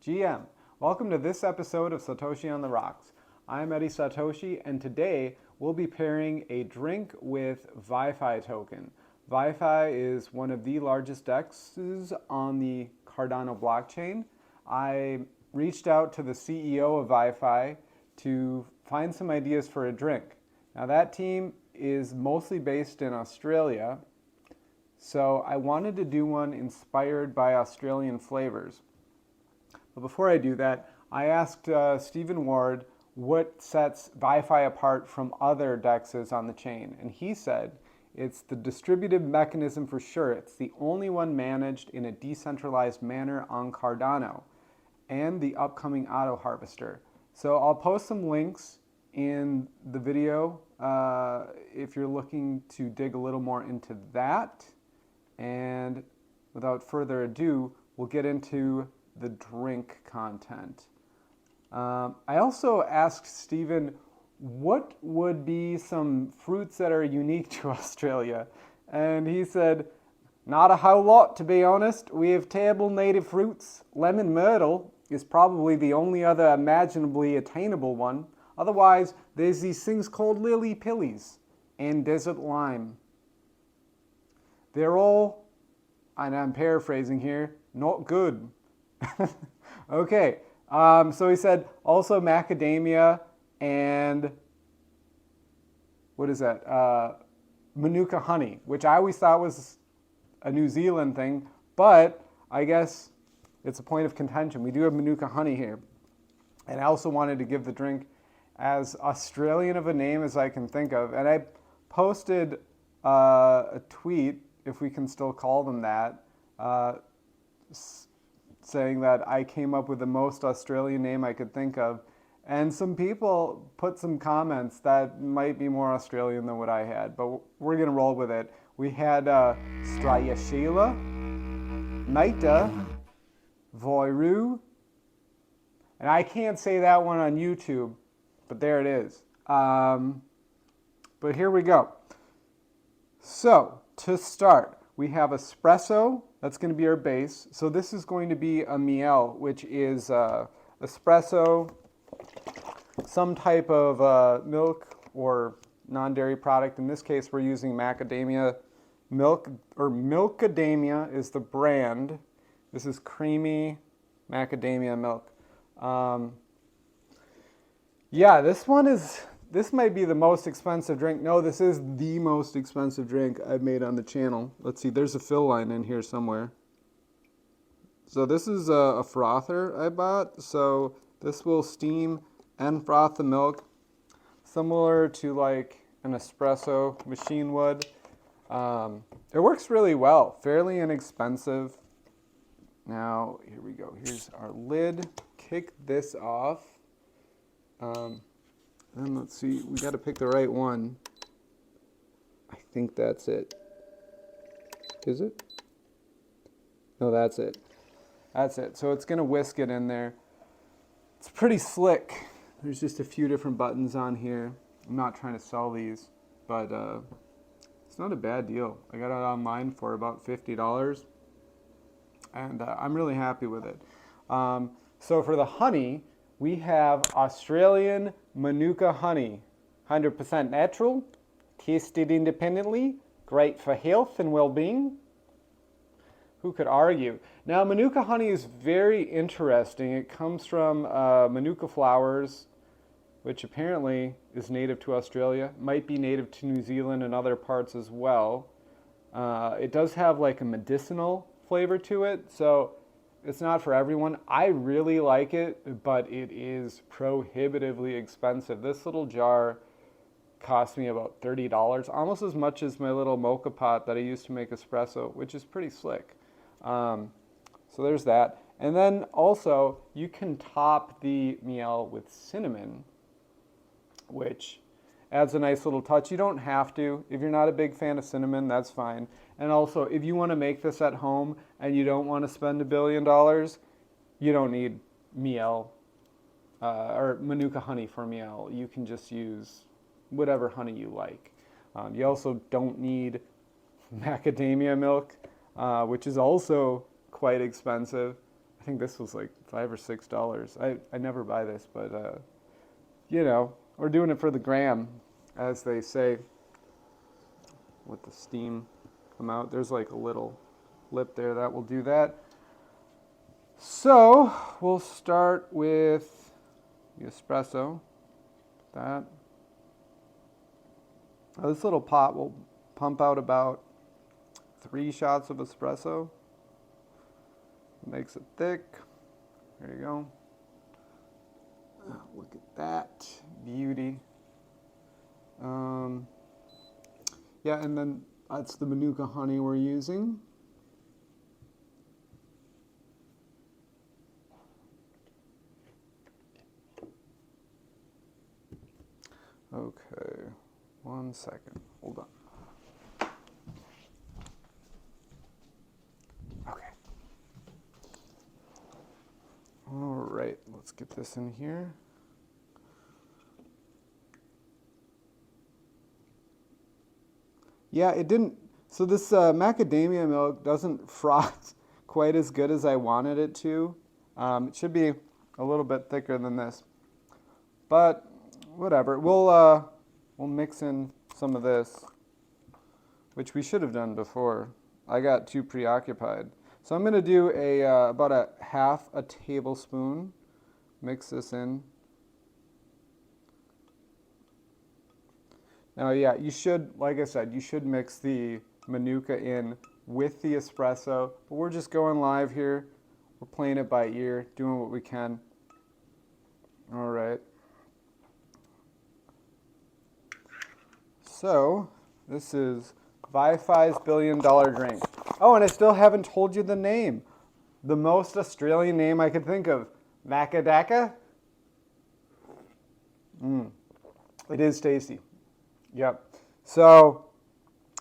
GM. Welcome to this episode of Satoshi on the Rocks. I'm Eddie Satoshi, and today we'll be pairing a drink with VyFi token. VyFi is one of the largest dexes on the Cardano blockchain. I reached out to the CEO of VyFi to find some ideas for a drink. Now that team is mostly based in Australia, so I wanted to do one inspired by Australian flavors. But before I do that, I asked Stephen Ward what sets VyFi apart from other dexes on the chain. And he said, it's the distributed mechanism for sure. It's the only one managed in a decentralized manner on Cardano, and the upcoming auto harvester. So I'll post some links in the video if you're looking to dig a little more into that. And without further ado, we'll get into the drink content. I also asked Stephen what would be some fruits that are unique to Australia, and he said, not a whole lot, to be honest. We have table native fruits. Lemon myrtle is probably the only other imaginably attainable one. Otherwise, there's these things called lily pillies and desert lime. They're all, and I'm paraphrasing here, not good. Okay, so he said also macadamia and what is that? Manuka honey, which I always thought was a New Zealand thing, but I guess it's a point of contention. We do have manuka honey here. And I also wanted to give the drink as Australian of a name as I can think of. And I posted a tweet, if we can still call them that, saying that I came up with the most Australian name I could think of. And some people put some comments that might be more Australian than what I had, but we're going to roll with it. We had Strayashila, Naita, Voiru, and I can't say that one on YouTube, but there it is. But here we go. So, to start, we have espresso. That's going to be our base. So this is going to be a Miel, which is espresso, some type of milk or non-dairy product. In this case, we're using macadamia milk, or Macadamia is the brand. This is creamy macadamia milk. Yeah, this might be the most expensive drink. No, this is the most expensive drink I've made on the channel. Let's see, there's a fill line in here somewhere. So this is a frother I bought. So this will steam and froth the milk, similar to like an espresso machine would. It works really well, fairly inexpensive. Now, here we go. Here's our lid. Kick this off. And let's see, we got to pick the right one. I think that's it. Is it? No, that's it. That's it. So it's going to whisk it in there. It's pretty slick. There's just a few different buttons on here. I'm not trying to sell these, but it's not a bad deal. I got it online for about $50, and I'm really happy with it. So for the honey, we have Australian manuka honey, 100% natural, tasted independently, great for health and well-being. Who could argue? Now, manuka honey is very interesting. It comes from manuka flowers, which apparently is native to Australia, might be native to New Zealand and other parts as well. It does have like a medicinal flavor to it, so it's not for everyone. I really like it, but it is prohibitively expensive. This little jar cost me about $30, almost as much as my little mocha pot that I used to make espresso, which is pretty slick. So there's that. And then also, you can top the Miel with cinnamon, which adds a nice little touch. You don't have to. If you're not a big fan of cinnamon, that's fine. And also, if you want to make this at home and you don't want to spend $1 billion, you don't need Miel or manuka honey for Miel. You can just use whatever honey you like. You also don't need macadamia milk, which is also quite expensive. I think this was like $5 or $6. I never buy this, but you know, we're doing it for the gram, as they say. Let the steam come out. There's like a little lip there that will do that. So we'll start with the espresso. That. This little pot will pump out about 3 shots of espresso. Makes it thick. There you go. Look at that beauty. Yeah, and then that's the manuka honey we're using. Okay, 1 second. Hold on. Okay. All right, let's get this in here. Yeah, it didn't. So this macadamia milk doesn't froth quite as good as I wanted it to. It should be a little bit thicker than this, but whatever. We'll mix in some of this, which we should have done before. I got too preoccupied. So I'm going to do about a half a tablespoon. Mix this in. Now, yeah, you should, like I said, you should mix the manuka in with the espresso. But we're just going live here. We're playing it by ear, doing what we can. All right. So this is VyFi's $1 billion drink. Oh, and I still haven't told you the name. The most Australian name I could think of. Macca Dacca? It is tasty. Yep. So,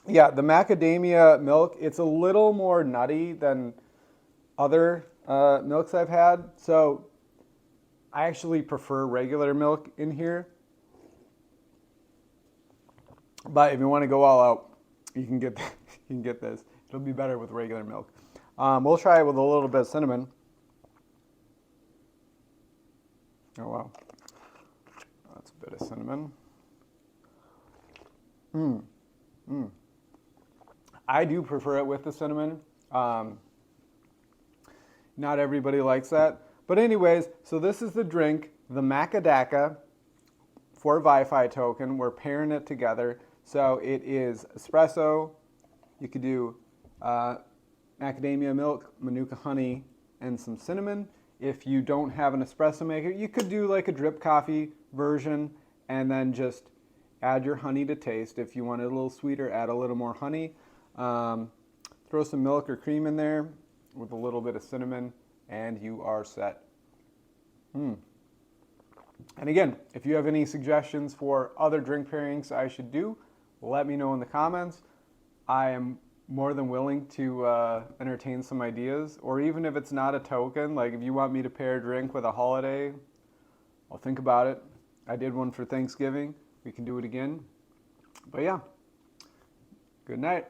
yeah, the macadamia milk, it's a little more nutty than other milks I've had. So I actually prefer regular milk in here. But if you want to go all out, you can get this. It'll be better with regular milk. We'll try it with a little bit of cinnamon. Oh, wow. That's a bit of cinnamon. I do prefer it with the cinnamon. Not everybody likes that. But anyways, so this is the drink, the Macca Dacca for VyFi token. We're pairing it together. So it is espresso. You could do macadamia milk, manuka honey, and some cinnamon. If you don't have an espresso maker, you could do like a drip coffee version and then just add your honey to taste. If you want it a little sweeter, add a little more honey. Throw some milk or cream in there with a little bit of cinnamon, and you are set. And again, if you have any suggestions for other drink pairings I should do, let me know in the comments. I am more than willing to entertain some ideas, or even if it's not a token, like if you want me to pair a drink with a holiday, I'll think about it. I did one for Thanksgiving. We can do it again. But yeah, good night.